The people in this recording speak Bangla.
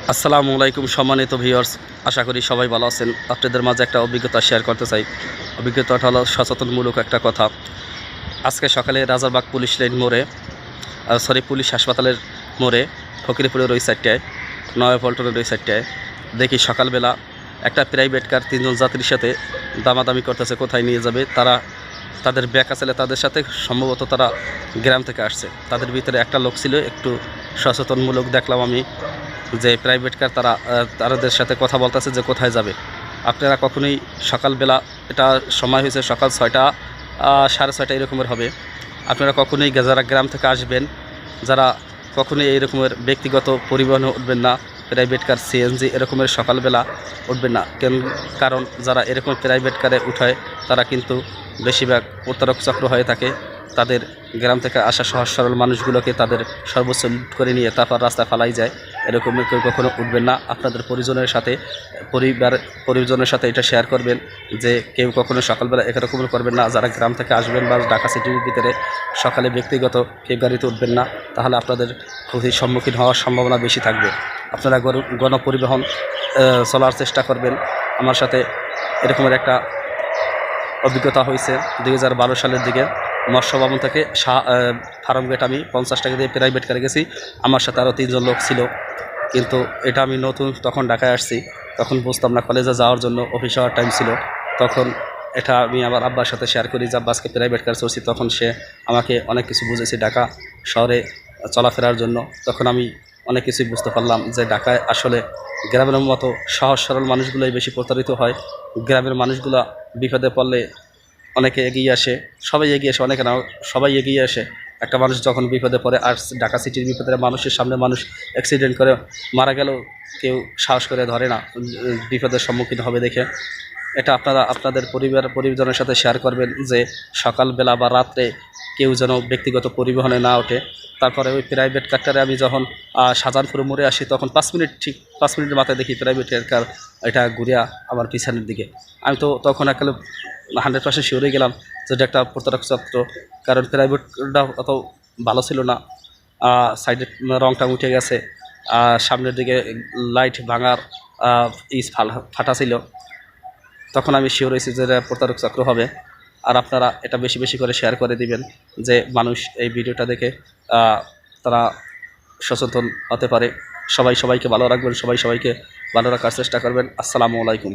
আসসালামু আলাইকুম সম্মানিত ভিউয়ার্স, আশা করি সবাই ভালো আছেন। আপনাদের মাঝে একটা অভিজ্ঞতা শেয়ার করতে চাই। অভিজ্ঞতাটা হলো সচেতনমূলক একটা কথা। আজকে সকালে রাজারবাগ পুলিশ লাইন মোড়ে পুলিশ হাসপাতালের মোড়ে ফকিরপুরের ওই সাইডটায়, নয়াপল্টনের ওই সাইডটায় দেখি সকালবেলা একটা প্রাইভেট কার 3 জন যাত্রীর সাথে দামাদামি করতেছে কোথায় নিয়ে যাবে। তাদের ব্যাক আছে, তাদের সাথে সম্ভবত তারা গ্রাম থেকে আসছে। তাদের ভিতরে একটা লোক ছিল একটু সচেতনমূলক, দেখলাম আমি যে প্রাইভেট কার তাদের সাথে কথা বলতেছে যে কোথায় যাবে। আপনারা কখনোই সকালবেলা, এটা সময় হয়েছে সকাল 6টা 6:30 এরকমের হবে, আপনারা কখনোই যারা গ্রাম থেকে আসবেন, যারা কখনোই এই রকমের ব্যক্তিগত পরিবহনে উঠবেন না, প্রাইভেট কার সিএনজি এরকমের সকালবেলা উঠবেন না। কারণ যারা এরকম প্রাইভেট কারে উঠায় তারা কিন্তু বেশিরভাগ প্রতারক চক্র হয়ে থাকে। তাদের গ্রাম থেকে আসা সহজ সরল মানুষগুলোকে তাদের সর্বোচ্চ লুট করে নিয়ে তারপর রাস্তায় ফালাই যায়। এরকম কেউ কখনো উঠবেন না। আপনাদের পরিজনের সাথে এটা শেয়ার করবেন যে কেউ কখনো সকালবেলা এরকম করবেন না। যারা গ্রাম থেকে আসবেন বা ঢাকা সিটির ভিতরে সকালে ব্যক্তিগত কেউ গাড়িতে উঠবেন না, তাহলে আপনাদের ক্ষতির সম্মুখীন হওয়ার সম্ভাবনা বেশি থাকবে। আপনারা গণপরিবহন চলার চেষ্টা করবেন। আমার সাথে এরকমের একটা অভিজ্ঞতা হয়েছে 2012 সালের দিকে। মৎস্য ভবন থেকে ফার্ম গেট আমি 50 টাকা দিয়ে প্রাইভেট কারে গেছি। আমার সাথে আরও 3 জন লোক ছিল, কিন্তু এটা আমি নতুন তখন ঢাকায় আসছি, তখন বুঝতাম না। কলেজে যাওয়ার জন্য অফিস হওয়ার টাইম ছিল। তখন এটা আমি আমার আব্বার সাথে শেয়ার করি যে আব্বা আজকে প্রাইভেট কার চলছি। তখন সে আমাকে অনেক কিছু বুঝেছে ঢাকা শহরে চলাফেরার জন্য। তখন আমি অনেক কিছুই বুঝতে পারলাম যে ঢাকায় আসলে গ্রামের মতো সহজ সরল মানুষগুলোই বেশি প্রতারিত হয়। গ্রামের মানুষগুলো বিপদে পড়লে অনেকে এগিয়ে আসে, সবাই এগিয়ে আসে, অনেকে না সবাই এগিয়ে আসে। একটা মানুষ যখন বিপদে পড়ে, আর ঢাকা সিটির বিপদে মানুষের সামনে মানুষ অ্যাক্সিডেন্ট করে মারা গেলেও কেউ সাহস করে ধরে না বিপদের সম্মুখীন হবে দেখে। এটা আপনারা আপনাদের পরিজনের সাথে শেয়ার করবেন যে সকালবেলা বা রাত্রে কেউ যেন ব্যক্তিগত পরিবহনে না ওঠে। তারপরে ওই প্রাইভেট কারটারে আমি যখন শাহজাহানপুর মোড়ে আসি, তখন 5 মিনিটের মাথায় দেখি প্রাইভেট কার এটা ঘুরিয়া আমার পিছনের দিকে। আমি তো তখন একেবারে 100% শিওর হয়ে গেলাম যে এটা একটা প্রতারক চক্র। কারণ প্রাইভেটটা অত ভালো ছিল না, সাইডের রংটা উঠে গেছে, সামনের দিকে লাইট ভাঙার ফাটা ছিল। তখন আমি শিওর হয়েছি যে এটা প্রতারক চক্র হবে। আর আপনারা এটা বেশি বেশি করে শেয়ার করে দিবেন যে মানুষ এই ভিডিওটা দেখে তারা সচেতন হতে পারে। সবাইকে ভালো রাখবেন, সবাইকে ভালো রাখার চেষ্টা করবেন। আসসালামু আলাইকুম।